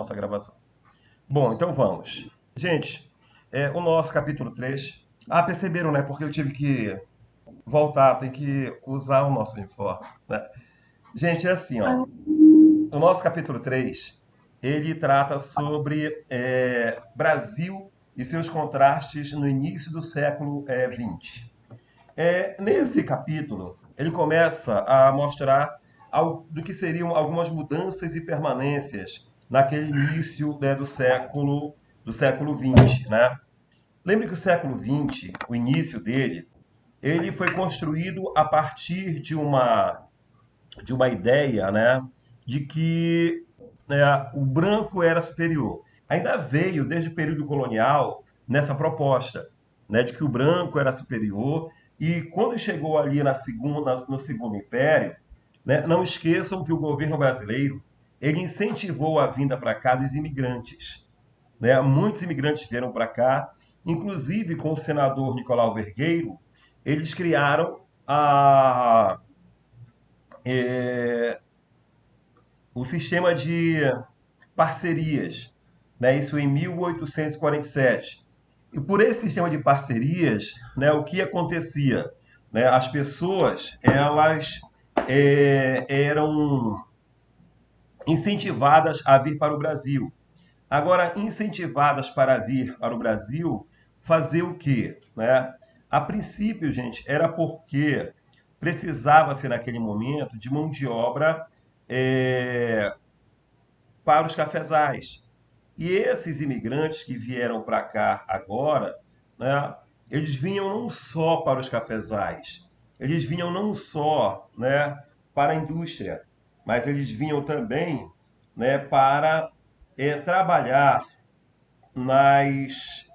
nossa gravação. Bom, então vamos. Gente, o nosso capítulo 3. Perceberam, né? Porque eu tive que voltar, tem que usar o nosso uniforme, né? Gente, é assim, ó. O nosso capítulo 3, ele trata sobre Brasil e seus contrastes no início do século XX. Nesse capítulo, ele começa a mostrar do que seriam algumas mudanças e permanências naquele início, né, do século XX, né? Lembre que o século XX, o início dele, ele foi construído a partir de uma ideia, né, de que, né, o branco era superior. Ainda veio, desde o período colonial, nessa proposta, né, de que o branco era superior, e quando chegou ali no Segundo Império, né, não esqueçam que o governo brasileiro ele incentivou a vinda para cá dos imigrantes. Né? Muitos imigrantes vieram para cá, inclusive com o senador Nicolau Vergueiro, eles criaram é, o sistema de parcerias, né? Isso em 1847. E por esse sistema de parcerias, né, o que acontecia? Né? As pessoas elas eram incentivadas a vir para o Brasil. Agora, incentivadas para vir para o Brasil, fazer o quê? Né? A princípio, gente, era porque precisava-se naquele momento de mão de obra é, para os cafezais. E esses imigrantes que vieram para cá agora, né, eles vinham não só para os cafezais, eles vinham não só, né, para a indústria, mas eles vinham também, né, para trabalhar nas.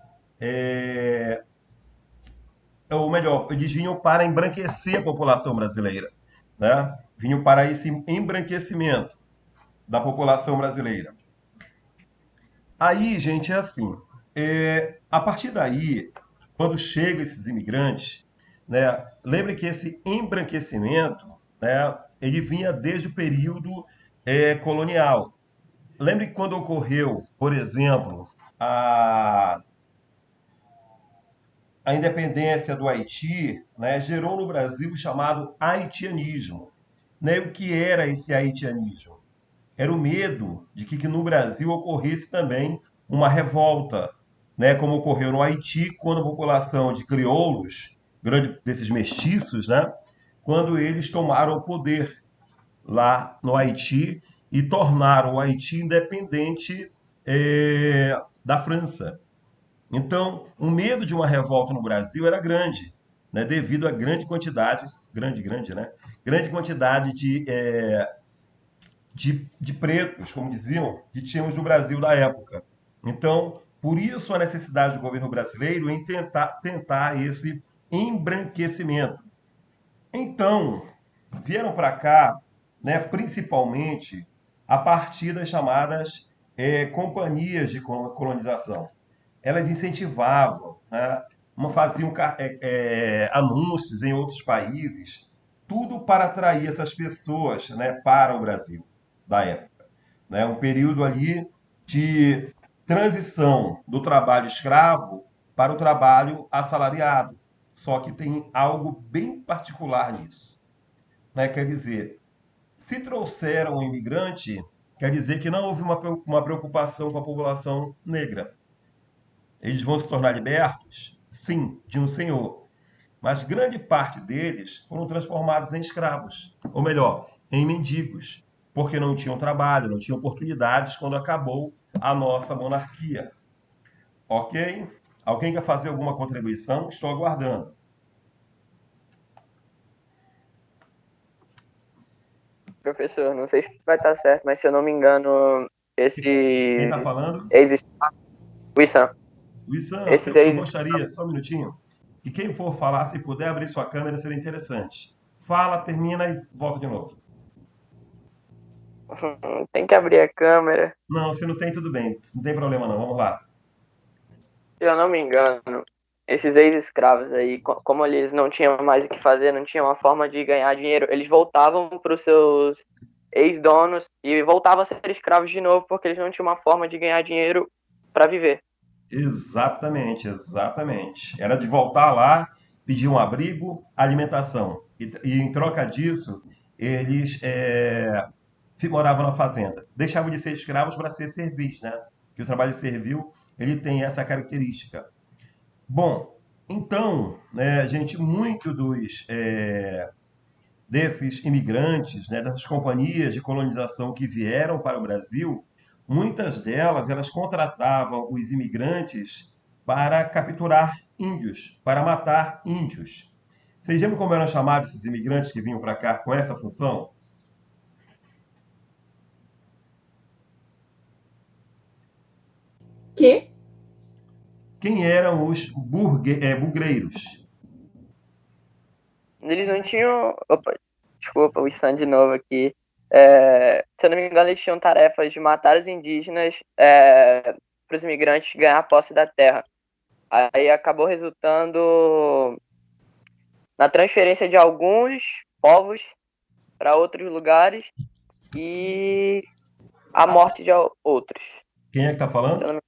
É, ou melhor, eles vinham para embranquecer a população brasileira. Né? Vinham para esse embranquecimento da população brasileira. Aí, gente, é assim. A partir daí, quando chegam esses imigrantes, né, lembre que esse embranquecimento, né, ele vinha desde o período colonial. Lembre que quando ocorreu, por exemplo, a independência do Haiti, né, gerou no Brasil o chamado haitianismo. Né? O que era esse haitianismo? Era o medo de que no Brasil ocorresse também uma revolta, né, como ocorreu no Haiti, quando a população de crioulos, grande desses mestiços, né, quando eles tomaram o poder lá no Haiti e tornaram o Haiti independente da França. Então, o medo de uma revolta no Brasil era grande, né, devido à grande, né, grande quantidade de pretos, como diziam, que tínhamos no Brasil da época. Então, por isso a necessidade do governo brasileiro em tentar esse embranquecimento. Então, vieram para cá, né, principalmente a partir das chamadas companhias de colonização. Elas incentivavam, né, faziam anúncios em outros países, tudo para atrair essas pessoas, né, para o Brasil da época. Né? Um período ali de transição do trabalho escravo para o trabalho assalariado. Só que tem algo bem particular nisso. Né? Quer dizer, se trouxeram um imigrante, quer dizer que não houve uma preocupação com a população negra. Eles vão se tornar libertos? Sim, de um senhor. Mas grande parte deles foram transformados em escravos. Ou melhor, em mendigos. Porque não tinham trabalho, não tinham oportunidades quando acabou a nossa monarquia. Ok? Alguém quer fazer alguma contribuição? Estou aguardando. Professor, não sei se vai estar certo, mas se eu não me engano, Quem está esses falando? ex Wissam, Luizão, esses eu ex gostaria, só um minutinho, que quem for falar, se puder abrir sua câmera, seria interessante. Fala, termina e volta de novo. tem que abrir a câmera. Não, se não tem, tudo bem. Não tem problema não, vamos lá. Se eu não me engano, esses ex-escravos aí, como eles não tinham mais o que fazer, não tinham uma forma de ganhar dinheiro, eles voltavam para os seus ex-donos e voltavam a ser escravos de novo porque eles não tinham uma forma de ganhar dinheiro para viver. Exatamente, exatamente. Era de voltar lá, pedir um abrigo, alimentação. E em troca disso, eles moravam na fazenda. Deixavam de ser escravos para ser servis, né? Que o trabalho servil, ele tem essa característica. Bom, então, né, gente, muito desses imigrantes, né, dessas companhias de colonização que vieram para o Brasil, muitas delas elas contratavam os imigrantes para capturar índios, para matar índios. Vocês lembram como eram chamados esses imigrantes que vinham para cá com essa função? Que? Quem eram os bugreiros? Eles não tinham. Opa, desculpa, o Issan de novo aqui. Se eu não me engano, eles tinham tarefas de matar os indígenas para os imigrantes ganhar posse da terra. Aí acabou resultando na transferência de alguns povos para outros lugares e a morte de outros. Quem é que está falando?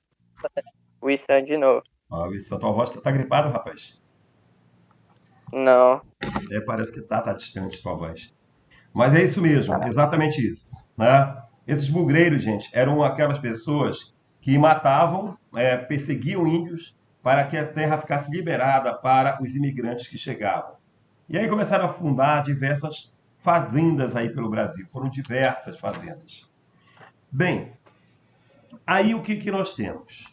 O Issan de novo. Ah, isso, a tua voz tá gripado, rapaz. Não. Parece que tá distante tua voz. Mas é isso mesmo, exatamente isso, né? Esses bugreiros, gente, eram aquelas pessoas que matavam, perseguiam índios para que a terra ficasse liberada para os imigrantes que chegavam. E aí começaram a fundar diversas fazendas aí pelo Brasil. Foram diversas fazendas. Bem, aí o que nós temos?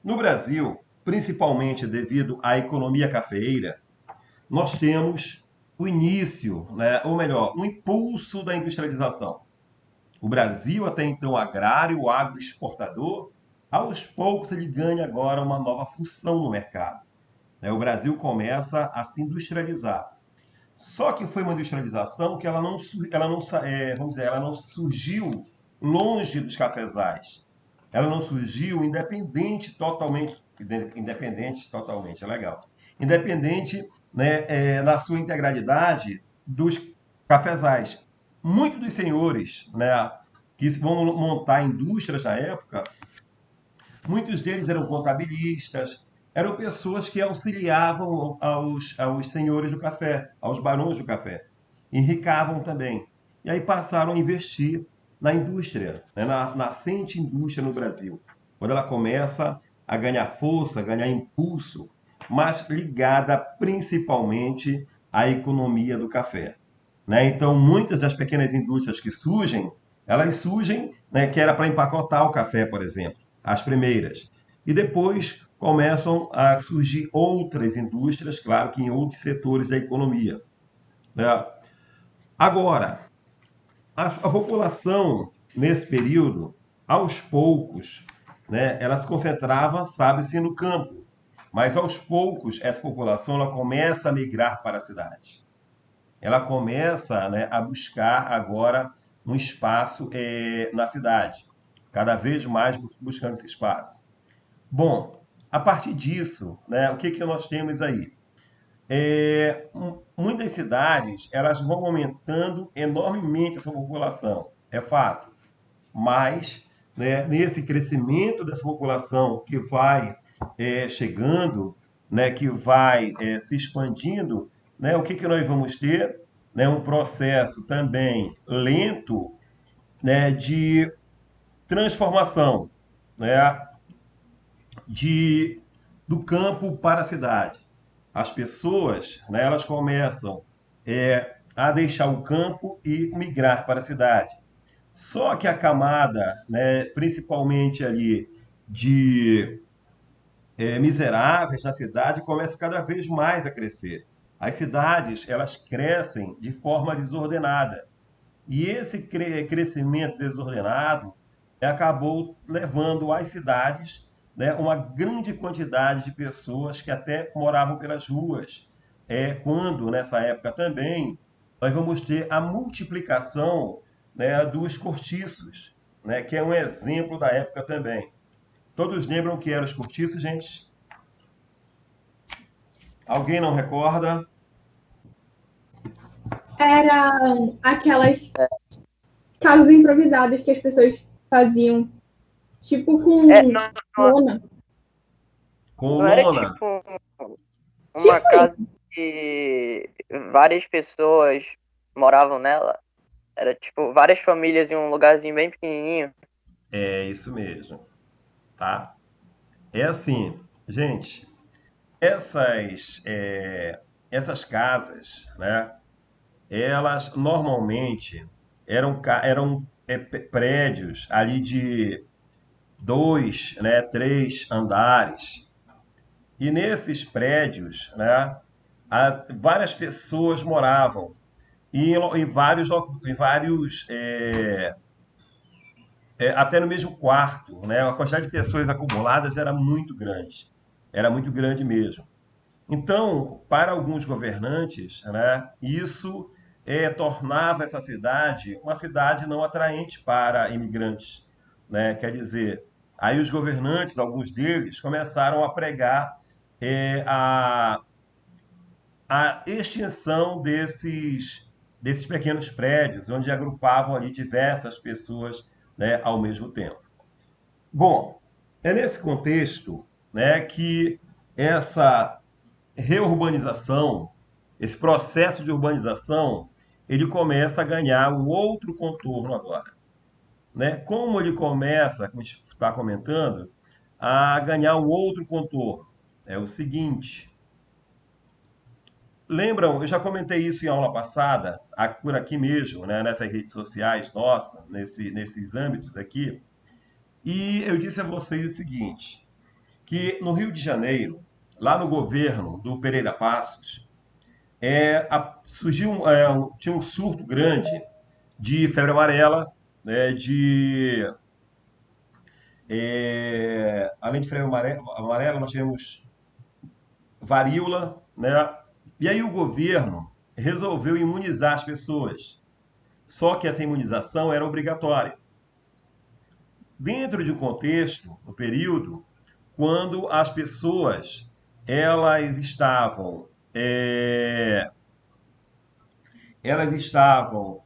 No Brasil, principalmente devido à economia cafeeira, nós temos o início, né, ou melhor, o impulso da industrialização. O Brasil, até então agrário, agroexportador, aos poucos ele ganha agora uma nova função no mercado. O Brasil começa a se industrializar. Só que foi uma industrialização que ela não surgiu longe dos cafezais. Ela não surgiu independente totalmente, é legal. Independente, né, na sua integralidade dos cafezais. Muitos dos senhores, né, que vão montar indústrias na época, muitos deles eram contabilistas, eram pessoas que auxiliavam aos senhores do café, aos barões do café. Enricavam também. E aí passaram a investir na indústria, né, na nascente indústria no Brasil. Quando ela começa a ganhar força, a ganhar impulso, mas ligada principalmente à economia do café. Né? Então, muitas das pequenas indústrias que surgem, elas surgem, né, que era para empacotar o café, por exemplo, as primeiras. E depois começam a surgir outras indústrias, claro que em outros setores da economia. Né? Agora, a população, nesse período, aos poucos, né, ela se concentrava, sabe-se, no campo. Mas aos poucos, essa população ela começa a migrar para a cidade. Ela começa, né, a buscar agora um espaço na cidade, cada vez mais buscando esse espaço. Bom, a partir disso, né, o que nós temos aí? Muitas cidades elas vão aumentando enormemente a sua população, é fato. Mas, né, nesse crescimento dessa população que vai chegando, né, que vai se expandindo, né, o que nós vamos ter? Né, um processo também lento, né, de transformação, né, do campo para a cidade. As pessoas, né, elas começam a deixar o campo e migrar para a cidade. Só que a camada, né, principalmente ali de miseráveis na cidade, começa cada vez mais a crescer. As cidades, elas crescem de forma desordenada. E esse crescimento desordenado acabou levando às cidades, né, uma grande quantidade de pessoas que até moravam pelas ruas. Quando, nessa época também, nós vamos ter a multiplicação, né, dos cortiços, né, que é um exemplo da época também. Todos lembram o que eram os cortiços, gente? Alguém não recorda? Eram aquelas casas improvisadas que as pessoas faziam, tipo com Não, lona. Com não era lona. tipo uma Tipo casa isso. que várias pessoas moravam nela. Era tipo várias famílias em um lugarzinho bem pequenininho. É isso mesmo, tá? É assim, gente, essas casas, né? Elas normalmente eram prédios ali de dois, né, três andares. E nesses prédios, né, várias pessoas moravam em até no mesmo quarto, né? A quantidade de pessoas acumuladas era muito grande mesmo. Então, para alguns governantes, né, isso tornava essa cidade uma cidade não atraente para imigrantes, né? Quer dizer, aí os governantes, alguns deles, começaram a pregar é, a, a extinção desses pequenos prédios, onde agrupavam ali diversas pessoas, né, ao mesmo tempo. Bom, é nesse contexto, né, que essa reurbanização, esse processo de urbanização, ele começa a ganhar um outro contorno agora, né? Como ele começa, como a gente está comentando, a ganhar um outro contorno? É o seguinte, lembram, eu já comentei isso em aula passada, por aqui mesmo, né, nessas redes sociais, nossa, nesses âmbitos aqui, e eu disse a vocês o seguinte, que no Rio de Janeiro, lá no governo do Pereira Passos, tinha um surto grande de febre amarela, né, além de febre amarela, nós tivemos varíola, né? E aí o governo resolveu imunizar as pessoas. Só que essa imunização era obrigatória. Dentro de um contexto, no período, quando as pessoas elas estavam é, elas estavam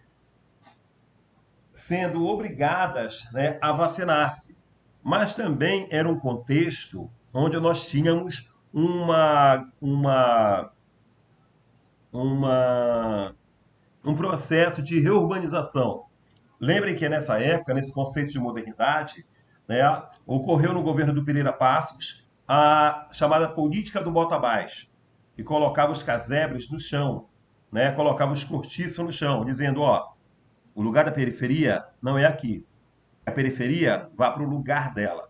sendo obrigadas, né, a vacinar-se. Mas também era um contexto onde nós tínhamos uma, um processo de reurbanização. Lembrem que nessa época, nesse conceito de modernidade, né, ocorreu no governo do Pereira Passos a chamada política do bota abaixo, que colocava os casebres no chão, né, colocava os cortiços no chão, dizendo, ó, o lugar da periferia não é aqui. A periferia vá para o lugar dela.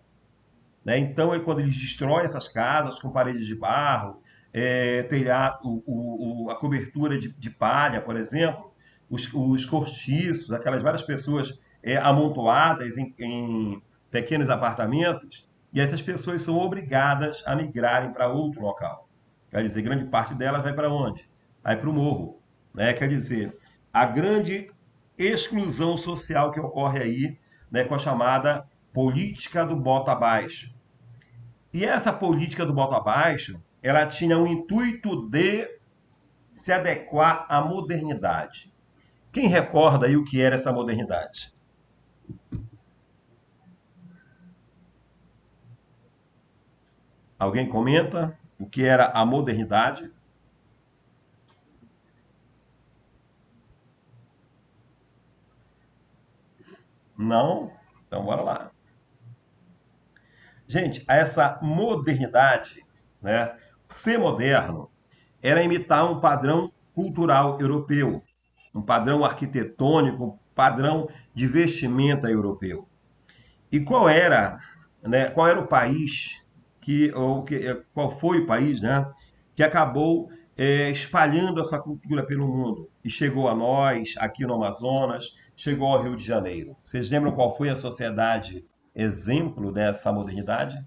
Né? Então, quando eles destroem essas casas com paredes de barro, telhado, a cobertura de palha, por exemplo, os cortiços, aquelas várias pessoas amontoadas em pequenos apartamentos, e essas pessoas são obrigadas a migrarem para outro local. Quer dizer, grande parte delas vai para onde? Vai para o morro. Né? Quer dizer, a grande exclusão social que ocorre aí, né, com a chamada política do bota abaixo. E essa política do bota abaixo, ela tinha o intuito de se adequar à modernidade. Quem recorda aí o que era essa modernidade? Alguém comenta o que era a modernidade? Não? Então bora lá. Gente, essa modernidade, né, ser moderno, era imitar um padrão cultural europeu, um padrão arquitetônico, um padrão de vestimenta europeu. E qual era o país qual foi o país, né, que acabou espalhando essa cultura pelo mundo e chegou a nós aqui no Amazonas, chegou ao Rio de Janeiro? Vocês lembram qual foi a sociedade exemplo dessa modernidade?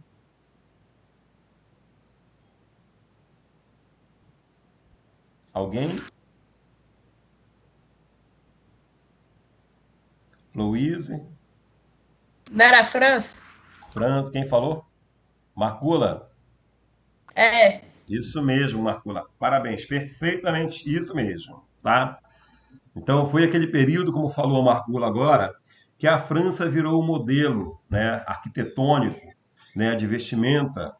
Alguém? Louise? Vera França? Franz? Quem falou? Marcula? É. Isso mesmo, Marcula. Parabéns, perfeitamente isso mesmo, tá? Então, foi aquele período, como falou a Margula agora, que a França virou o modelo, né, arquitetônico, né, de vestimenta.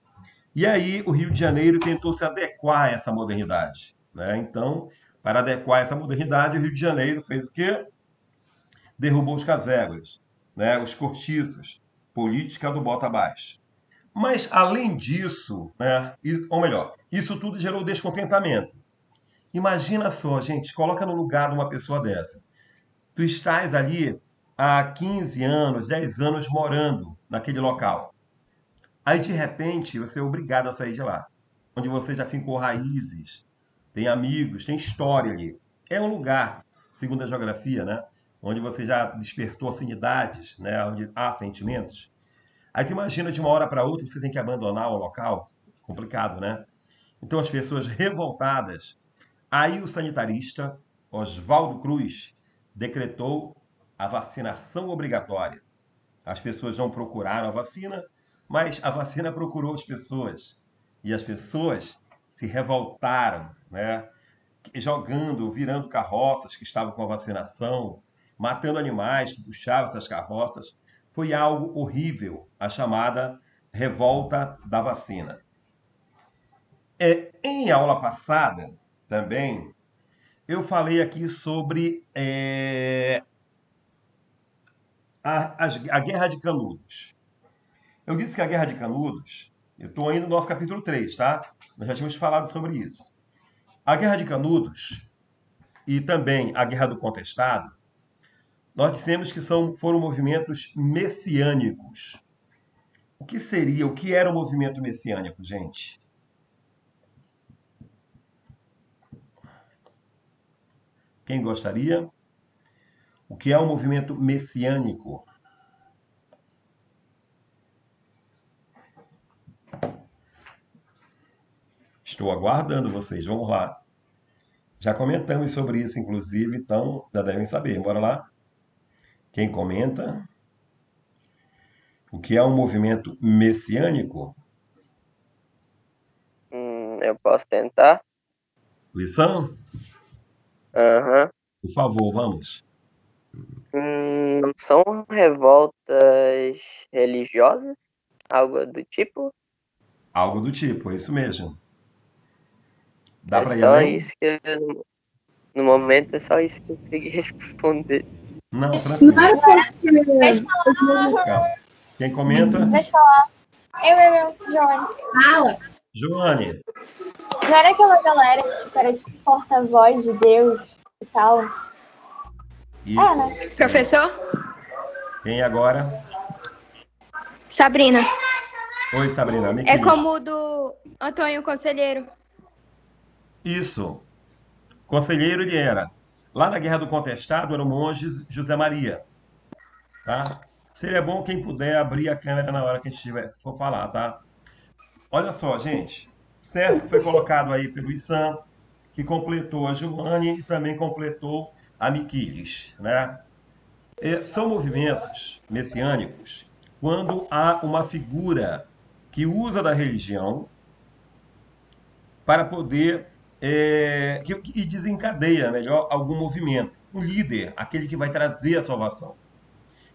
E aí o Rio de Janeiro tentou se adequar a essa modernidade, né? Então, para adequar essa modernidade, o Rio de Janeiro fez o quê? Derrubou os casegos, né, os cortiços, política do bota abaixo. Mas, além disso, né, ou melhor, isso tudo gerou descontentamento. Imagina só, gente, coloca no lugar de uma pessoa dessa. Tu estás ali há 15 anos, 10 anos morando naquele local. Aí, de repente, você é obrigado a sair de lá, onde você já fincou raízes, tem amigos, tem história ali. É um lugar, segundo a geografia, né, onde você já despertou afinidades, né, onde há sentimentos. Aí tu imagina de uma hora para outra você tem que abandonar o local. Complicado, né? Então as pessoas revoltadas. Aí o sanitarista, Oswaldo Cruz, decretou a vacinação obrigatória. As pessoas não procuraram a vacina, mas a vacina procurou as pessoas. E as pessoas se revoltaram, né? Jogando, virando carroças que estavam com a vacinação, matando animais que puxavam essas carroças. Foi algo horrível, a chamada revolta da vacina. Em aula passada, também, eu falei aqui sobre a Guerra de Canudos. Eu disse que a Guerra de Canudos, eu estou indo no nosso capítulo 3, tá? Nós já tínhamos falado sobre isso. A Guerra de Canudos e também a Guerra do Contestado, nós dissemos que foram movimentos messiânicos. O que era o movimento messiânico, gente? Quem gostaria? O que é o movimento messiânico? Estou aguardando vocês, vamos lá. Já comentamos sobre isso, inclusive, então já devem saber. Bora lá? Quem comenta? O que é um movimento messiânico? Eu posso tentar? Luição, Aham. por favor, vamos. Não são revoltas religiosas? Algo do tipo? Algo do tipo, é isso mesmo. Dá É para ir só além? isso que no momento é só isso que eu consegui responder. Não, Não tranquilo. era porque. Calma. Quem comenta? Deixa eu falar. Joane. Fala. Joane. Não era aquela galera que tipo, era tipo porta-voz de Deus e tal? Isso. né? Professor? Quem agora? Sabrina. Oi, Sabrina. Me É diz. como o do Antônio Conselheiro. Isso. Conselheiro ele era. Lá na Guerra do Contestado era o monge José Maria. Tá? Seria bom quem puder abrir a câmera na hora que a gente for falar, tá? Olha só, gente. Certo que foi colocado aí pelo Isam, que completou a Joane e também completou a Miquiles, né? São movimentos messiânicos quando há uma figura que usa da religião para poder e desencadeia melhor algum movimento. Um líder, aquele que vai trazer a salvação.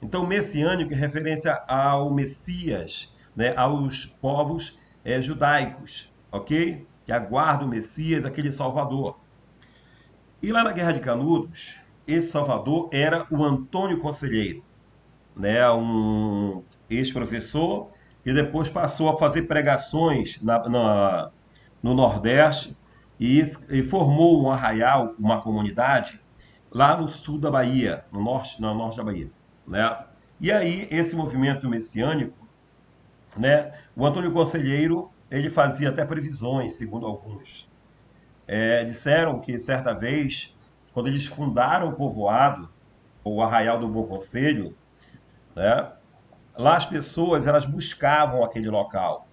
Então, messiânico é referência ao Messias, né, aos povos judaicos, ok? Que aguardam o Messias, aquele Salvador. E lá na Guerra de Canudos, esse Salvador era o Antônio Conselheiro, né, um ex-professor que depois passou a fazer pregações no Nordeste e formou um arraial, uma comunidade, lá no sul da Bahia, no norte da Bahia. Né? E aí, esse movimento messiânico, né, o Antônio Conselheiro, ele fazia até previsões, segundo alguns. Disseram que, certa vez, quando eles fundaram o povoado, o Arraial do Bom Conselho, né, lá as pessoas elas buscavam aquele local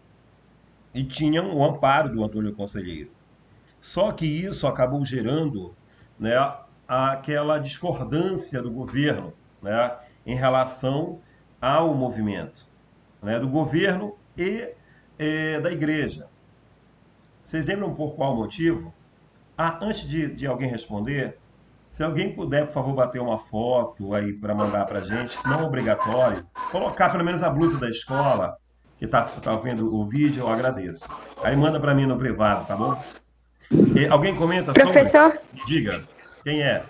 e tinham o amparo do Antônio Conselheiro. Só que isso acabou gerando, né, aquela discordância do governo, né, em relação ao movimento, né, do governo e da igreja. Vocês lembram por qual motivo? Antes de alguém responder, Se alguém puder, por favor, bater uma foto aí para mandar para a gente, não obrigatório, colocar pelo menos a blusa da escola, que tá vendo o vídeo, eu agradeço. Aí manda para mim no privado, tá bom? Alguém comenta sobre? Professor, Diga, quem é?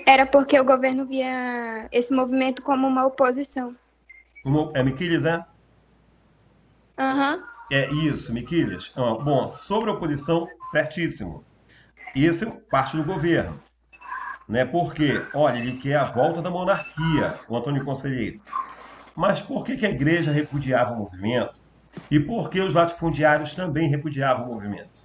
era porque o governo via esse movimento como uma oposição. É Miquiles, né? Aham. É isso, Miquiles. Bom, sobre a oposição, certíssimo. Isso é parte do governo, né? Porque, olha, ele quer a volta da monarquia, o Antônio Conselheiro. Mas por que a igreja repudiava o movimento? E por que os latifundiários também repudiavam o movimento?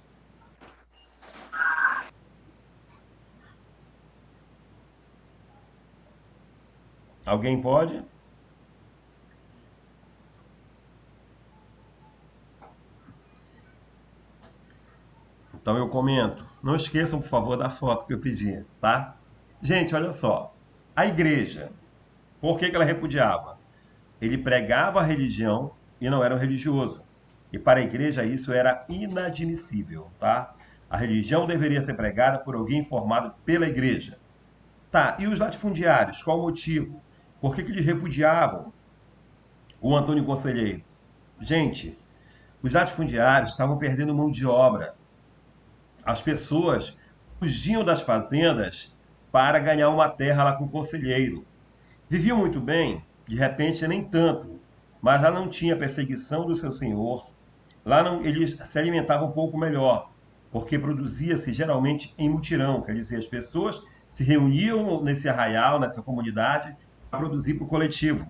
Alguém pode? Então eu comento. Não esqueçam, por favor, da foto que eu pedi, tá? Gente, olha só. A igreja, por que ela repudiava? Ele pregava a religião e não era um religioso. E para a igreja isso era inadmissível, tá? A religião deveria ser pregada por alguém formado pela igreja. Tá, e os latifundiários, qual o motivo? Por que eles repudiavam o Antônio Conselheiro? Gente, os latifundiários estavam perdendo mão de obra. As pessoas fugiam das fazendas para ganhar uma terra lá com o conselheiro. Viviam muito bem, de repente nem tanto, mas lá não tinha perseguição do seu senhor. Lá não, eles se alimentavam um pouco melhor, porque produzia-se geralmente em mutirão, quer dizer, as pessoas se reuniam nesse arraial, nessa comunidade, para produzir para o coletivo.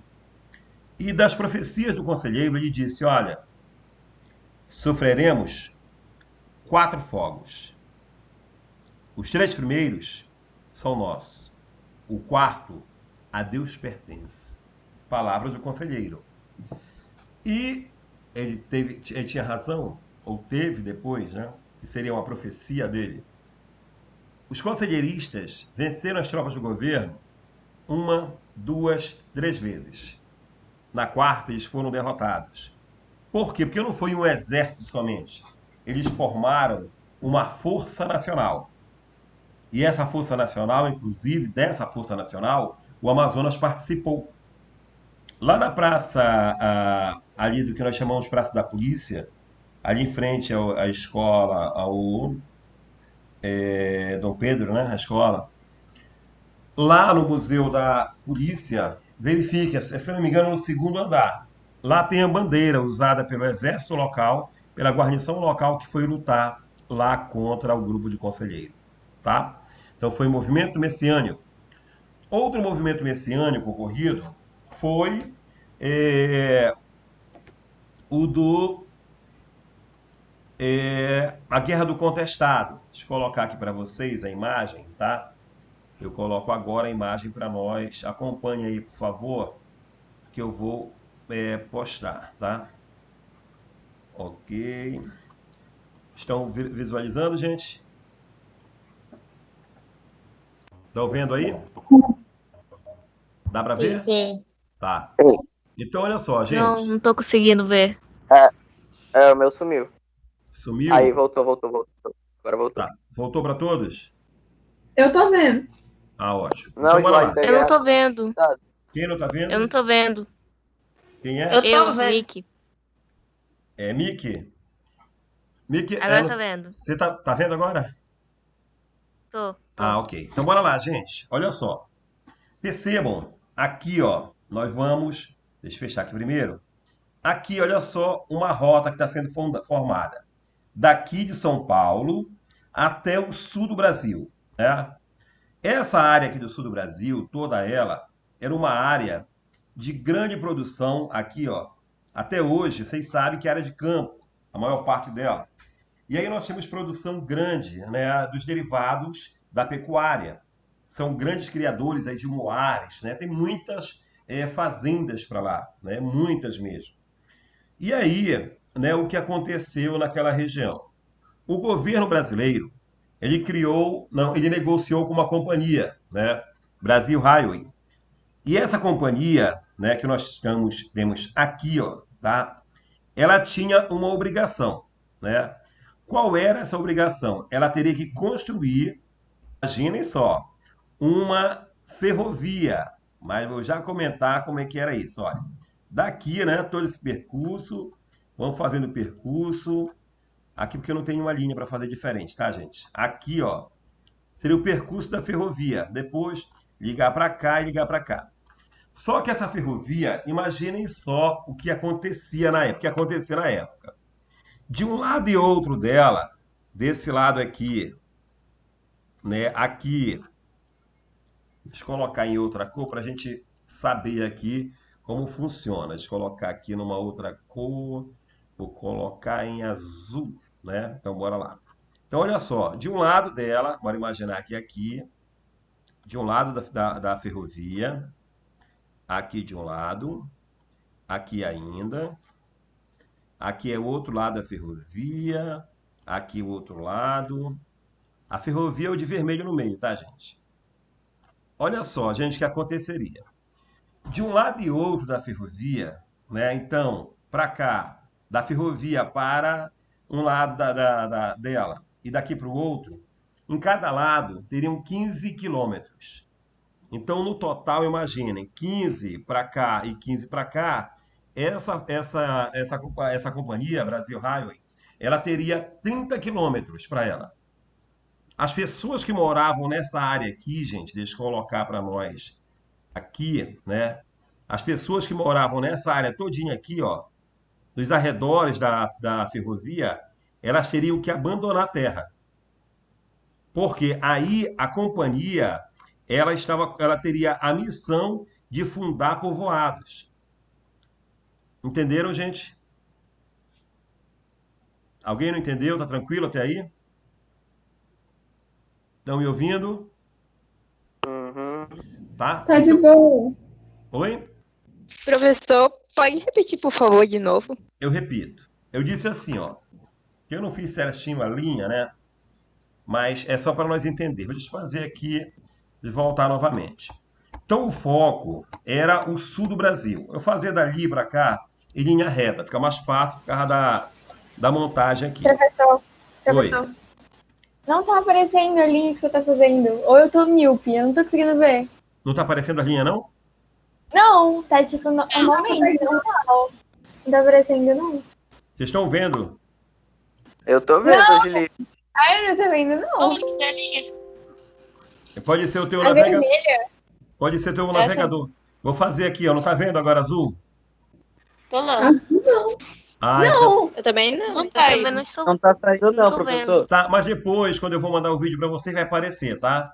E das profecias do conselheiro, ele disse: olha, sofreremos 4 fogos. Os 3 primeiros são nossos. O quarto, a Deus pertence. Palavras do conselheiro. E ele tinha razão, ou teve depois, né? Que seria uma profecia dele. Os conselheiristas venceram as tropas do governo 1, 2, 3 vezes. Na quarta, eles foram derrotados. Por quê? Porque não foi um exército somente. Eles formaram uma força nacional. E essa força nacional, inclusive dessa força nacional, o Amazonas participou. Lá na praça, ali do que nós chamamos de Praça da Polícia, ali em frente à escola, ao Dom Pedro, né, a escola, lá no Museu da Polícia, verifique, se não me engano, no 2º andar. Lá tem a bandeira usada pelo exército local, pela guarnição local que foi lutar lá contra o grupo de conselheiro, tá? Então foi movimento messiânico. Outro movimento messiânico ocorrido foi o do a Guerra do Contestado. Deixa eu colocar aqui para vocês a imagem, tá? Eu coloco agora a imagem para nós. Acompanhe aí, por favor, que eu vou postar, tá? Ok. Estão visualizando, gente? Estão vendo aí? Dá para ver? Sim. Tá. Então, olha só, gente. Não tô conseguindo ver. O meu sumiu. Sumiu? Aí, voltou. Agora voltou. Tá. Voltou para todos? Eu tô vendo. Ah, ótimo. Não, Então, bora lá. Jorge, Eu não tô vendo. Quem não tá vendo? Eu não tô vendo. Quem é? Eu tô vendo. Nick. É Miki? Miki, Agora eu tô vendo. você tá vendo agora? Tô. Ah, ok. Então bora lá, gente. Olha só. Percebam, aqui, ó, nós vamos... Deixa eu fechar aqui primeiro. Aqui, olha só, uma rota que está sendo formada. Daqui de São Paulo até o sul do Brasil, né? Essa área aqui do sul do Brasil, toda ela, era uma área de grande produção aqui, ó. Até hoje, vocês sabem que é área de campo, a maior parte dela. E aí nós temos produção grande, né, dos derivados da pecuária. São grandes criadores aí de moares, né? Tem muitas fazendas para lá, né? Muitas mesmo. E aí, né, o que aconteceu naquela região? O governo brasileiro, ele negociou com uma companhia, né? Brasil Railway. E essa companhia, né, que nós temos aqui, ó, tá? Ela tinha uma obrigação, né? Qual era essa obrigação? Ela teria que construir Imaginem só, uma ferrovia. Mas vou já comentar como é que era isso. Olha, daqui, né, todo esse percurso, vamos fazendo o percurso. Aqui porque eu não tenho uma linha para fazer diferente, tá, gente? Aqui, ó, seria o percurso da ferrovia. Depois, ligar para cá e ligar para cá. Só que essa ferrovia, imaginem só o que acontecia na época. O que acontecia na época. De um lado e outro dela, desse lado aqui, né, aqui, deixa eu colocar em outra cor para a gente saber aqui como funciona. Deixa eu colocar aqui numa outra cor. Vou colocar em azul, né? Então, bora lá. Então, olha só. De um lado dela, bora imaginar que aqui, de um lado da ferrovia, aqui de um lado, aqui ainda, aqui é o outro lado da ferrovia, aqui o outro lado. A ferrovia é o de vermelho no meio, tá, gente? Olha só, gente, o que aconteceria. De um lado e outro da ferrovia, né? Então, para cá, da ferrovia para um lado dela e daqui para o outro, em cada lado teriam 15 quilômetros. Então, no total, imaginem, 15 para cá e 15 para cá, essa companhia, Brasil Highway, ela teria 30 quilômetros para ela. As pessoas que moravam nessa área aqui, gente, deixa eu colocar para nós aqui, né? As pessoas que moravam nessa área todinha aqui, ó, nos arredores da ferrovia, elas teriam que abandonar a terra. Porque aí a companhia, ela teria a missão de fundar povoados. Entenderam, gente? Alguém não entendeu? Tá tranquilo até aí? Estão me ouvindo? Uhum. Tá? Tá de Então, boa. oi? Professor, pode repetir, por favor, de novo? Eu repito. Eu disse assim, ó, que eu não fiz certinho a linha, né? Mas é só para nós entendermos. Deixa eu fazer aqui e voltar novamente. Então, o foco era o sul do Brasil. Eu fazia dali para cá em linha reta, fica mais fácil por causa da montagem aqui. Professor, Oi. professor, não tá aparecendo a linha que você tá fazendo. Ou eu tô míope, eu não tô conseguindo ver. Não tá aparecendo a linha, não? Não, tá tipo normalmente, normal. Não tá aparecendo, não. Vocês estão vendo? Eu tô vendo, Angelique. Ai, eu não tô vendo, não. Pode ser o teu A navegador. vermelha? Pode ser o teu navegador. Vou fazer aqui, ó. Não tá vendo agora azul? Tô não. Não. Ah, então. Eu também não. Eu também não estou. Não tá saindo Não não, tô professor. Tá, mas depois, quando eu vou mandar o vídeo para vocês, vai aparecer, tá?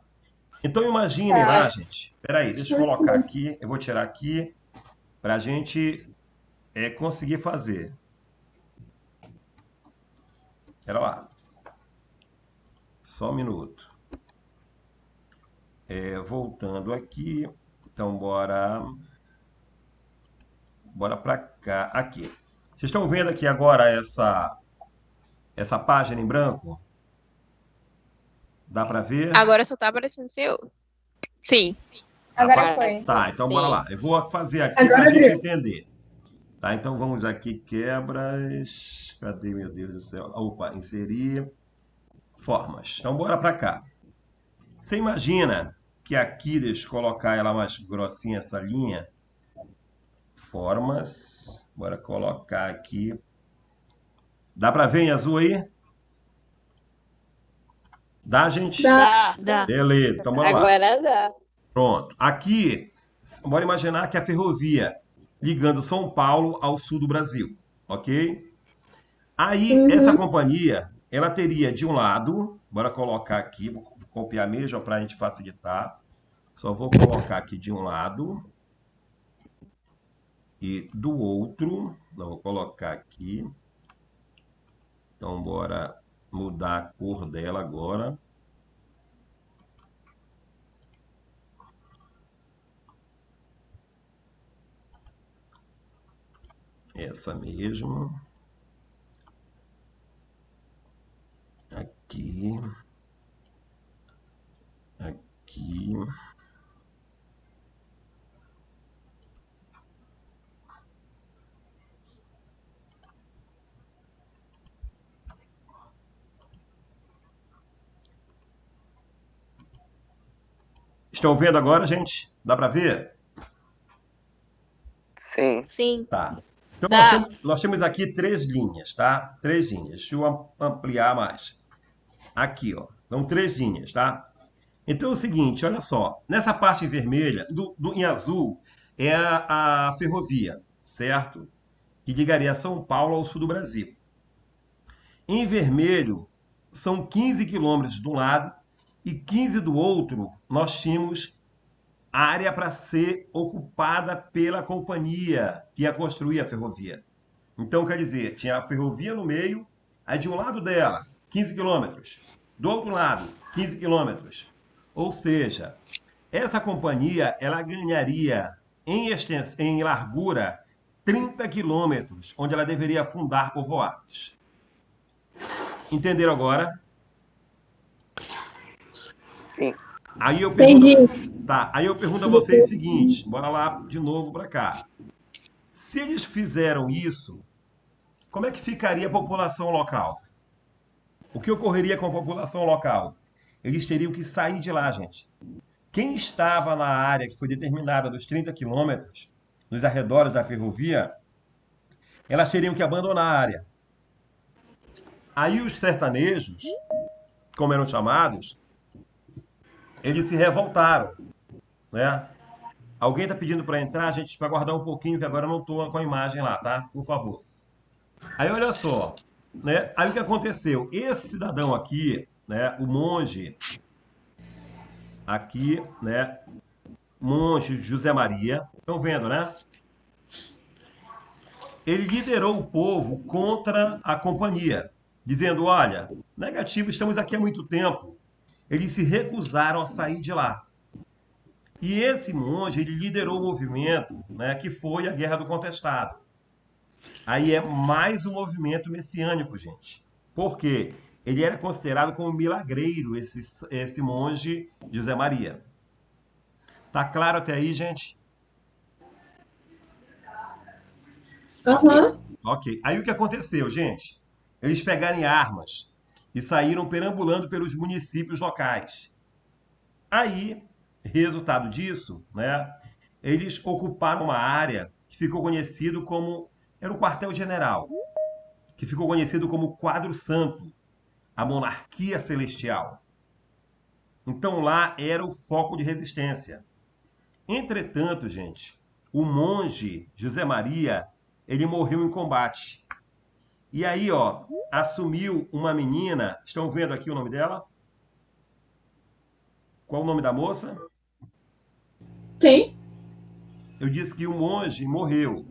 Então imaginem lá, gente. Peraí, deixa eu colocar aqui. Eu vou tirar aqui para a gente conseguir fazer. Pera lá. Só um minuto. Voltando aqui. Então, bora para cá. Aqui. Vocês estão vendo aqui agora essa página em branco? Dá para ver? Agora só tá aparecendo seu. Sim. Agora foi. Tá, então bora Sim. lá. Eu vou fazer aqui para Agora a gente abriu. entender. Tá, então vamos aqui, quebras. Cadê, meu Deus do céu? Opa, inserir formas. Então bora para cá. Você imagina que aqui, deixa eu colocar ela mais grossinha, essa linha. Formas. Bora colocar aqui. Dá para ver em azul aí? Dá, gente? Dá. Beleza, então bora lá. Agora dá. Pronto. Aqui, bora imaginar que é a ferrovia ligando São Paulo ao sul do Brasil, ok? Aí, essa companhia, ela teria de um lado, bora colocar aqui, vou copiar mesmo para a gente facilitar. Só vou colocar aqui de um lado e do outro, não vou colocar aqui. Então, bora mudar a cor dela agora. Essa mesmo. Aqui. Aqui. Estão vendo agora, gente? Dá para ver? Sim. Sim. Tá. Então, Dá. nós temos aqui 3 linhas, tá? 3 linhas. Deixa eu ampliar mais. Aqui, ó. São 3 linhas, tá? Então é o seguinte, olha só. Nessa parte vermelha, em azul, é a ferrovia, certo? Que ligaria São Paulo ao sul do Brasil. Em vermelho, são 15 quilômetros de um lado e 15 do outro. Nós tínhamos área para ser ocupada pela companhia que ia construir a ferrovia. Então, quer dizer, tinha a ferrovia no meio, aí de um lado dela, 15 quilômetros, do outro lado, 15 quilômetros. Ou seja, essa companhia ela ganharia em largura 30 quilômetros, onde ela deveria fundar povoados. Entenderam agora? Sim. Aí eu pergunto, Entendi. tá, aí eu pergunto a vocês o seguinte, bora lá de novo para cá. Se eles fizeram isso, como é que ficaria a população local? O que ocorreria com a população local? Eles teriam que sair de lá, gente. Quem estava na área que foi determinada dos 30 quilômetros, nos arredores da ferrovia, elas teriam que abandonar a área. Aí os sertanejos, como eram chamados, eles se revoltaram, né? Alguém está pedindo para entrar, gente, para aguardar um pouquinho, que agora eu não estou com a imagem lá, tá? Por favor. Aí olha só, né? Aí o que aconteceu? Esse cidadão aqui, né? O monge, aqui, né? Monge José Maria, estão vendo, né? Ele liderou o povo contra a companhia, dizendo: olha, negativo, estamos aqui há muito tempo. Eles se recusaram a sair de lá. E esse monge, ele liderou o movimento, né, que foi a Guerra do Contestado. Aí é mais um movimento messiânico, gente. Por quê? Ele era considerado como milagreiro, esse monge José Maria. Tá claro até aí, gente? Aham. Ok. Aí o que aconteceu, gente? Eles pegaram armas e saíram perambulando pelos municípios locais. Aí, resultado disso, né? Eles ocuparam uma área que ficou conhecido como... Era o quartel-general, que ficou conhecido como Quadro Santo, a monarquia celestial. Então lá era o foco de resistência. Entretanto, gente, o monge José Maria, ele morreu em combate. E aí, ó, assumiu uma menina, estão vendo aqui o nome dela? Qual o nome da moça? Quem? Eu disse que o monge morreu.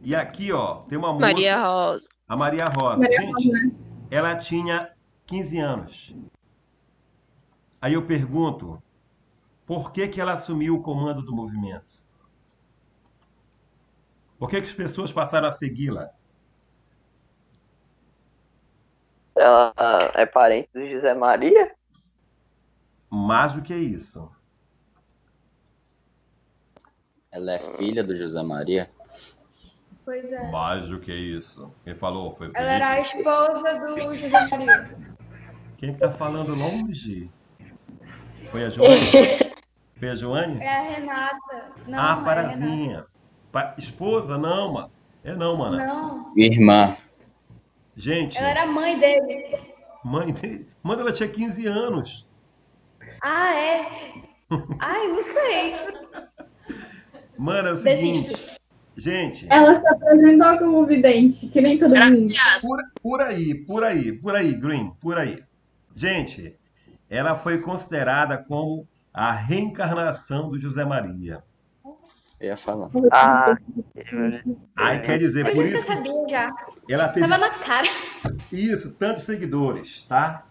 E aqui, ó, tem uma moça, Maria Rosa. a Maria Rosa. Maria Gente, Rosa, né? ela tinha 15 anos. Aí eu pergunto, por que que ela assumiu o comando do movimento? Por que que as pessoas passaram a segui-la? Ela é parente do José Maria? Mais do que isso. Ela é filha do José Maria? Pois é. Mais do que isso. Quem falou foi o Ela era a Felipe. esposa do José Maria. Quem que tá falando longe? Foi a Joane? Foi a Joane? É a Renata. Não, Ah, é a Renata. Parazinha. Esposa? Não, mano. É não, mano. Não, Irmã. Gente, ela era mãe dele. mãe dele... Mano, ela tinha 15 anos. Ah, é? Ai, não sei. Mano, é o seguinte. Desisto. Gente, Ela se apresentou como vidente, que nem todo mundo. por aí, Green, por aí. Gente, ela foi considerada como a reencarnação do José Maria. Eu ia falar. Ah, Aí quer dizer, Eu por já isso sabia já. ela teve Tava na cara. isso, tantos seguidores, tá?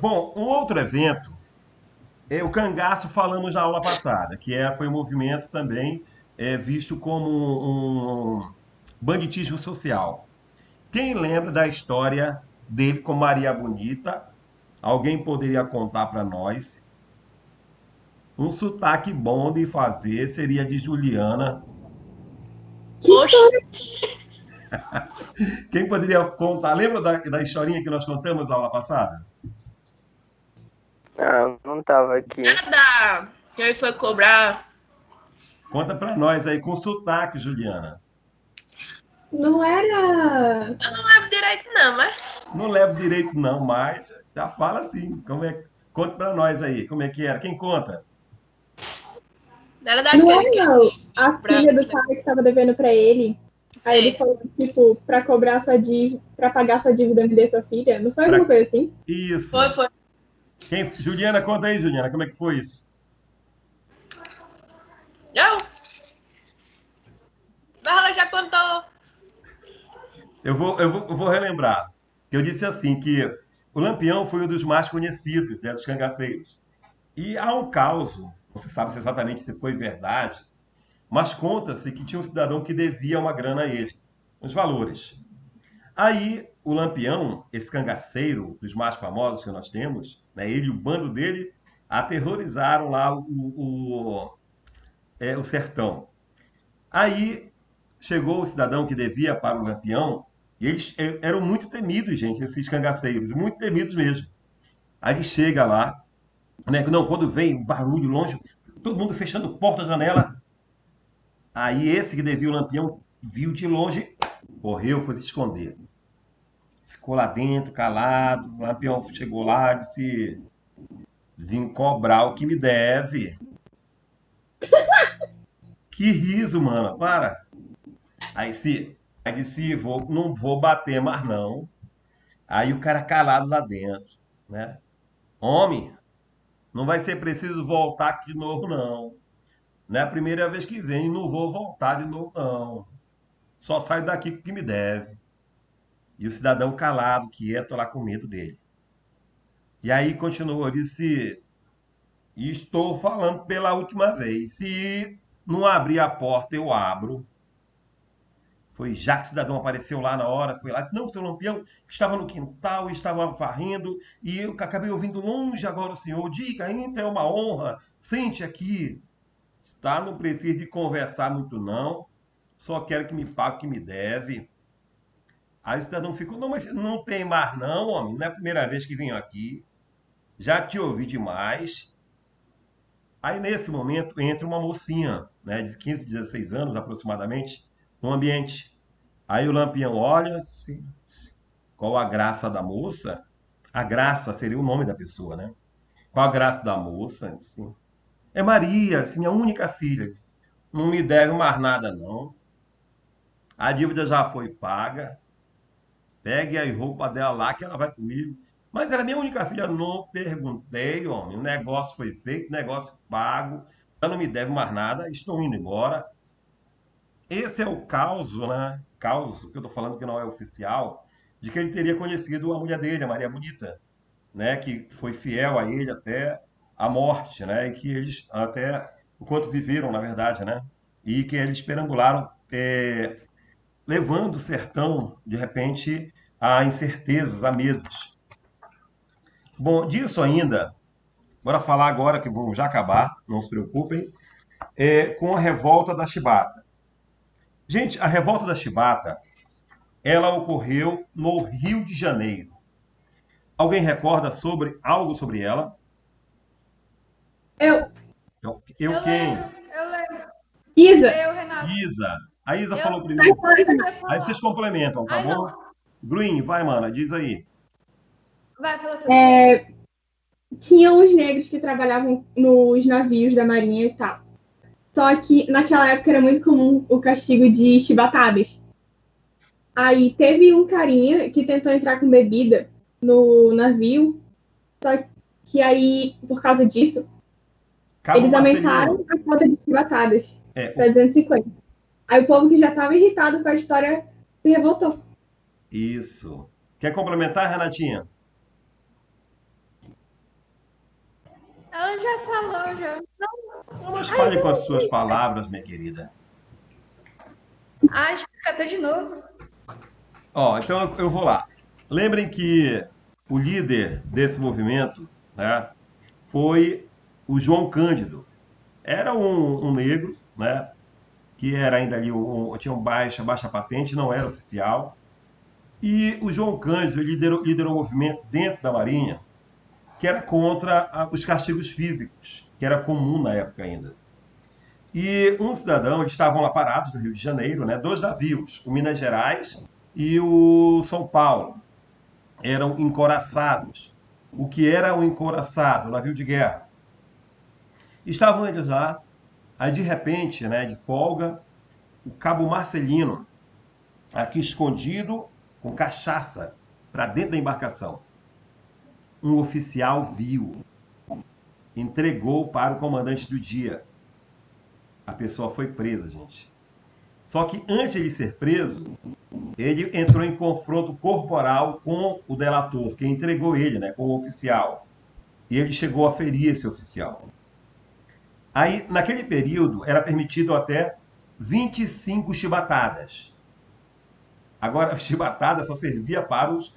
Bom, um outro evento é o cangaço, falamos na aula passada, que foi um movimento também visto como um banditismo social. Quem lembra da história dele com Maria Bonita? Alguém poderia contar para nós? Um sotaque bom de fazer seria de Juliana. Que história? Quem poderia contar? Lembra da historinha que nós contamos na aula passada? não tava aqui. Da Ele foi cobrar. Conta pra nós aí com sotaque, Juliana. Não era. Eu não lembro direito, não, mas. Não levo direito não, mas já fala assim. Conta pra nós aí, como é que era? Quem conta? Não era Não daquele que. era, não. A Pra- filha do cara que estava devendo pra ele. Aí ele Sim. falou, tipo, pra cobrar sua dívida, pra pagar sua dívida, me dê sua filha. Não foi alguma coisa assim? Isso. Foi. Juliana, conta aí, Juliana, como é que foi isso? Não. Mas ela já contou. Eu vou relembrar. Eu disse assim que o Lampião foi um dos mais conhecidos, né, dos cangaceiros. E há um caos, não se sabe exatamente se foi verdade, mas conta-se que tinha um cidadão que devia uma grana a ele, uns valores. Aí o Lampião, esse cangaceiro dos mais famosos que nós temos, né, ele e o bando dele aterrorizaram lá o sertão. Aí chegou o cidadão que devia para o Lampião, e eles eram muito temidos, gente, esses cangaceiros, muito temidos mesmo. Aí ele chega lá, né? Não, quando vem barulho longe, todo mundo fechando porta, janela. Aí esse que devia o Lampião viu de longe, correu, foi se esconder. Ficou lá dentro, calado. O Lampião chegou lá e disse: vim cobrar o que me deve. Que riso, mano, para. Aí disse: não vou bater mais não. Aí o cara calado lá dentro, né? Homem, não vai ser preciso voltar aqui de novo, não. Não é a primeira vez que vem, não vou voltar de novo, não. Só saio daqui com o que me deve. E o cidadão calado, quieto lá com medo dele. E aí continuou, disse: estou falando pela última vez. Se não abrir a porta, eu abro. Foi já que o cidadão apareceu lá na hora, foi lá, disse: não, seu Lampião, estava no quintal, estava varrendo, e eu acabei ouvindo longe agora o senhor. Diga, ainda é uma honra, sente aqui. Tá, não precisa de conversar muito não, só quero que me pague o que me deve. Aí o cidadão ficou: não, mas não tem mais não, homem, não é a primeira vez que venho aqui, já te ouvi demais. Aí nesse momento entra uma mocinha, né, de 15, 16 anos aproximadamente, no ambiente. Aí o Lampião olha, assim, qual a graça da moça? A graça seria o nome da pessoa, né? Qual a graça da moça? Assim, é Maria, assim, minha única filha. Disse, não me deve mais nada, não. A dívida já foi paga. Pegue a roupa dela lá que ela vai comigo. Mas ela é minha única filha. Não perguntei, homem. O negócio foi feito, o negócio pago. Ela não me deve mais nada. Estou indo embora. Esse é o caos, né? Caos que eu estou falando que não é oficial, de que ele teria conhecido a mulher dele, a Maria Bonita, né? Que foi fiel a ele até a morte, né? E que eles até enquanto viveram, na verdade, né? E que eles perambularam, levando o sertão, de repente, a incertezas, a medos. Bom, disso ainda, bora falar agora, que vamos já acabar, não se preocupem, com a revolta da Chibata. Gente, a revolta da Chibata, ela ocorreu no Rio de Janeiro. Alguém recorda algo sobre ela? Eu. Eu quem? Eu lembro. Isa. Eu, Renato. Isa. A Isa falou Eu primeiro. vai falar. Aí vocês complementam, tá Ai, bom? não. Green, vai, mana, diz aí. Vai, fala tudo. Tinha os negros que trabalhavam nos navios da marinha e tal. Só que naquela época era muito comum o castigo de chibatadas. Aí teve um carinha que tentou entrar com bebida no navio, só que aí, por causa disso, Cabo eles Marcelinho. aumentaram a cota de chibatadas É, para 250. Aí o povo que já estava irritado com a história se revoltou. isso. Quer complementar, Renatinha? Ela já falou, já. Não, mas fale com as suas palavras, minha querida. Ah, explica tudo de novo. Ó, então eu vou lá. Lembrem que o líder desse movimento, né, foi o João Cândido. Era um negro, né, que era ainda ali, tinha baixa patente, não era oficial. E o João Cândido liderou o movimento dentro da Marinha, que era contra os castigos físicos, que era comum na época ainda. E um cidadão, eles estavam lá parados no Rio de Janeiro, né? 2 navios, o Minas Gerais e o São Paulo, eram encouraçados. O que era um encouraçado? Um navio de guerra. Estavam eles lá, aí de repente, né, de folga, o cabo Marcelino, aqui escondido com cachaça para dentro da embarcação. Um oficial viu, entregou para o comandante do dia. A pessoa foi presa, gente. Só que antes de ele ser preso, ele entrou em confronto corporal com o delator, que entregou ele, né, com o oficial. E ele chegou a ferir esse oficial. Aí, naquele período, era permitido até 25 chibatadas. Agora, a chibatada só servia para os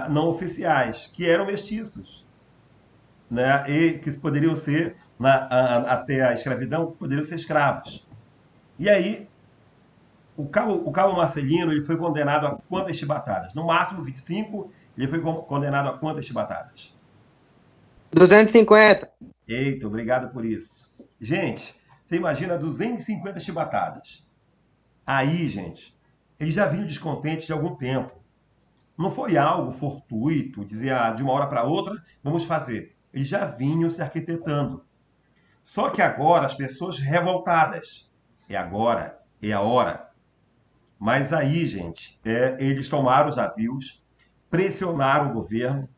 não oficiais, que eram mestiços, né? E que poderiam ser, até a escravidão, poderiam ser escravos. E aí, o cabo Marcelino, ele foi condenado a quantas chibatadas? No máximo 25, ele foi condenado a quantas chibatadas? 250. Eita, obrigado por isso. Gente, você imagina 250 chibatadas. Aí, gente, eles já vinham descontentes de algum tempo. Não foi algo fortuito, dizer de uma hora para outra, vamos fazer. Eles já vinham se arquitetando. Só que agora as pessoas revoltadas. É agora, é a hora. Mas aí, gente, eles tomaram os navios, pressionaram o governo.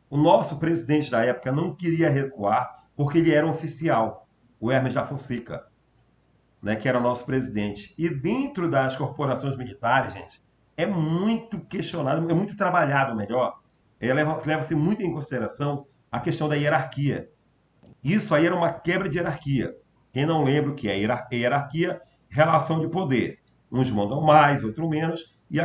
O nosso presidente da época não queria recuar, porque ele era um oficial, o Hermes da Fonseca, né, que era o nosso presidente. E dentro das corporações militares, gente, é muito questionado, é muito trabalhado, melhor, leva-se muito em consideração a questão da hierarquia. Isso aí era uma quebra de hierarquia. Quem não lembra o que é hierarquia? Relação de poder. Uns mandam mais, outros menos, e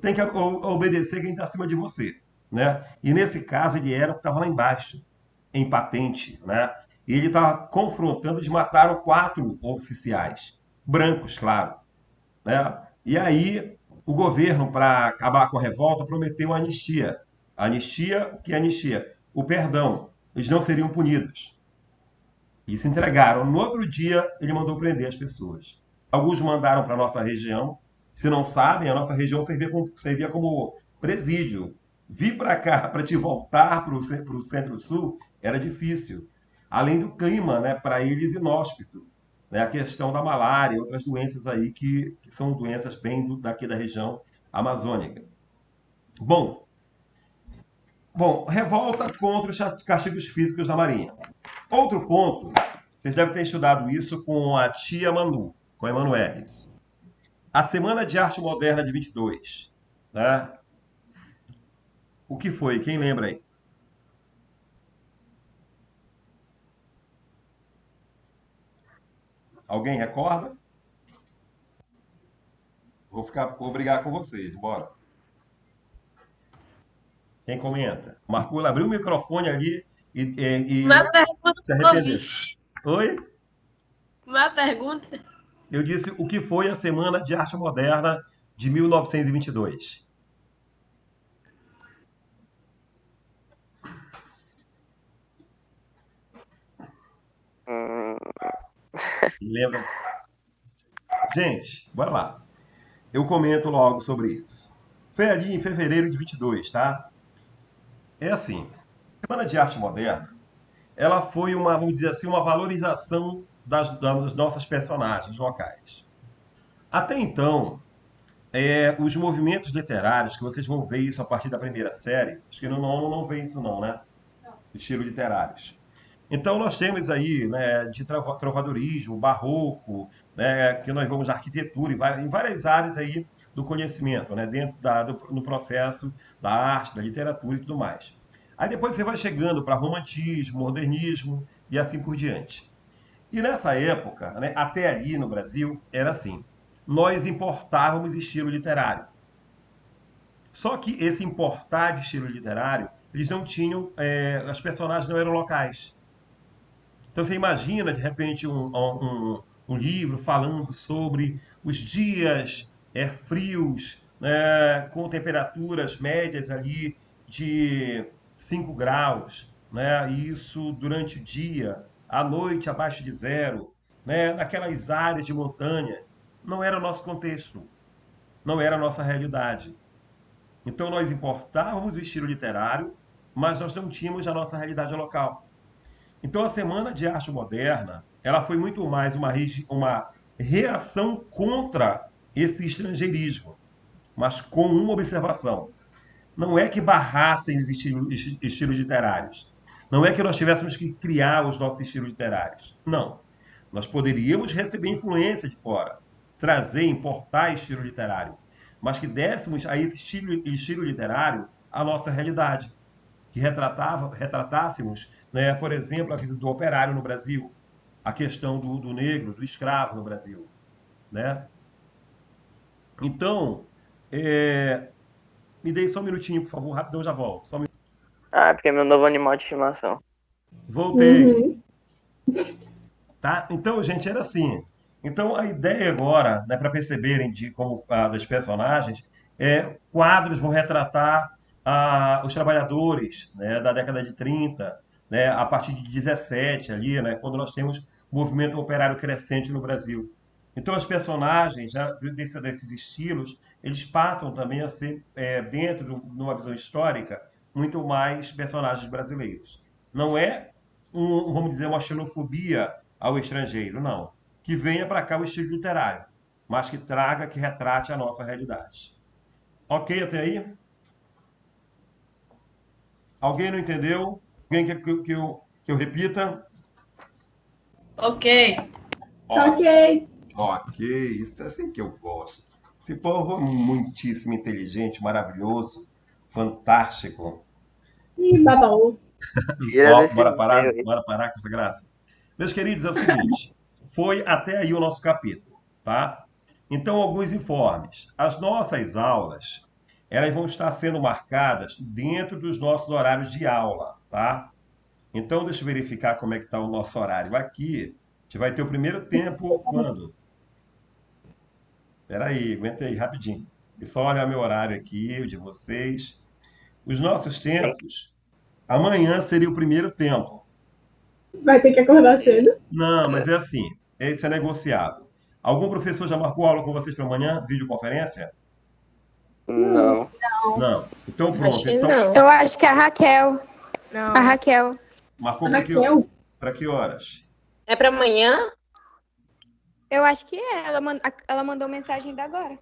tem que obedecer quem está acima de você, né? E nesse caso ele estava lá embaixo, em patente, né? E ele estava confrontando, eles mataram 4 oficiais, brancos, claro, né? E aí o governo, para acabar com a revolta, prometeu anistia. Anistia, o que é anistia? O perdão. Eles não seriam punidos. E se entregaram. No outro dia, ele mandou prender as pessoas. Alguns mandaram para a nossa região. Se não sabem, a nossa região servia como presídio. Vir para cá, para te voltar para o Centro-Sul, era difícil. Além do clima, né, para eles inóspito. Né, a questão da malária e outras doenças aí que são doenças bem daqui da região amazônica. Bom, revolta contra os castigos físicos da Marinha. Outro ponto, vocês devem ter estudado isso com a tia Manu, com a Emanuele. A Semana de Arte Moderna de 22. Né? O que foi? Quem lembra aí? Alguém recorda? Vou brigar com vocês, bora. Quem comenta? Marcula abriu o microfone ali e Uma pergunta se que eu arrependeu. ouvi. Oi? Uma pergunta. Eu disse o que foi a Semana de Arte Moderna de 1922. Lembram? Gente, bora lá. Eu comento logo sobre isso. Foi ali em fevereiro de 22, tá? É assim, a Semana de Arte Moderna, ela foi vamos dizer assim, uma valorização das nossas personagens locais. Até então, os movimentos literários, que vocês vão ver isso a partir da primeira série, acho que não vê isso não, né? Estilo literários. Então nós temos aí, né, de trovadorismo, barroco, né, que nós vamos na arquitetura, em várias áreas aí do conhecimento, né, dentro no processo da arte, da literatura e tudo mais. Aí depois você vai chegando para romantismo, modernismo e assim por diante. E nessa época, né, até ali no Brasil, era assim. Nós importávamos estilo literário. Só que esse importar de estilo literário, eles não tinham, as personagens não eram locais. Então você imagina, de repente, um livro falando sobre os dias frios, né, com temperaturas médias ali de 5 graus, né? E isso durante o dia, à noite abaixo de zero, né? Naquelas áreas de montanha, não era o nosso contexto, não era a nossa realidade. Então nós importávamos o estilo literário, mas nós não tínhamos a nossa realidade local. Então a Semana de Arte Moderna, ela foi muito mais uma reação contra esse estrangeirismo, mas com uma observação. Não é que barrassem os estilos literários. Não é que nós tivéssemos que criar os nossos estilos literários. Não. Nós poderíamos receber influência de fora, trazer, importar estilo literário, mas que dessemos a esse estilo literário a nossa realidade, que retratássemos, né, por exemplo, a vida do operário no Brasil, a questão do negro, do escravo no Brasil, né? Então, me dê só um minutinho, por favor, rapidão, já volto. Só um minutinho. Porque é meu novo animal de estimação. Voltei. Tá? Então, gente, era assim. Então, a ideia agora, né, para perceberem de como das personagens, quadros vão retratar os trabalhadores, né, da década de 30, né, a partir de 17 ali, né, quando nós temos movimento operário crescente no Brasil. Então, os personagens desses estilos, eles passam também a ser, dentro de uma visão histórica, muito mais personagens brasileiros. Não é, vamos dizer, uma xenofobia ao estrangeiro, não. Que venha para cá o estilo literário, mas que traga, que retrate a nossa realidade. Ok até aí? Alguém não entendeu? Alguém quer que eu repita? Ok. Ok. Ok, isso é assim que eu gosto. Esse povo é muitíssimo inteligente, maravilhoso, fantástico. Ih, babau. Bora parar com essa graça. Meus queridos, é o seguinte, foi até aí o nosso capítulo, tá? Então, alguns informes. As nossas aulas, elas vão estar sendo marcadas dentro dos nossos horários de aula, tá? Então, deixa eu verificar como é que está o nosso horário aqui. A gente vai ter o primeiro tempo quando? Espera aí, aguenta aí, rapidinho. E só olhar meu horário aqui, o de vocês. Os nossos tempos, amanhã seria o primeiro tempo. Vai ter que acordar cedo? Não, mas é assim, isso é negociável. Algum professor já marcou aula com vocês para amanhã? Videoconferência? Não. Não. Então Acho pronto. que Então, não. Eu acho que a Raquel. Não. A Raquel. marcou Raquel? para que horas? É pra amanhã? Eu acho que é. Ela mandou mensagem ainda agora.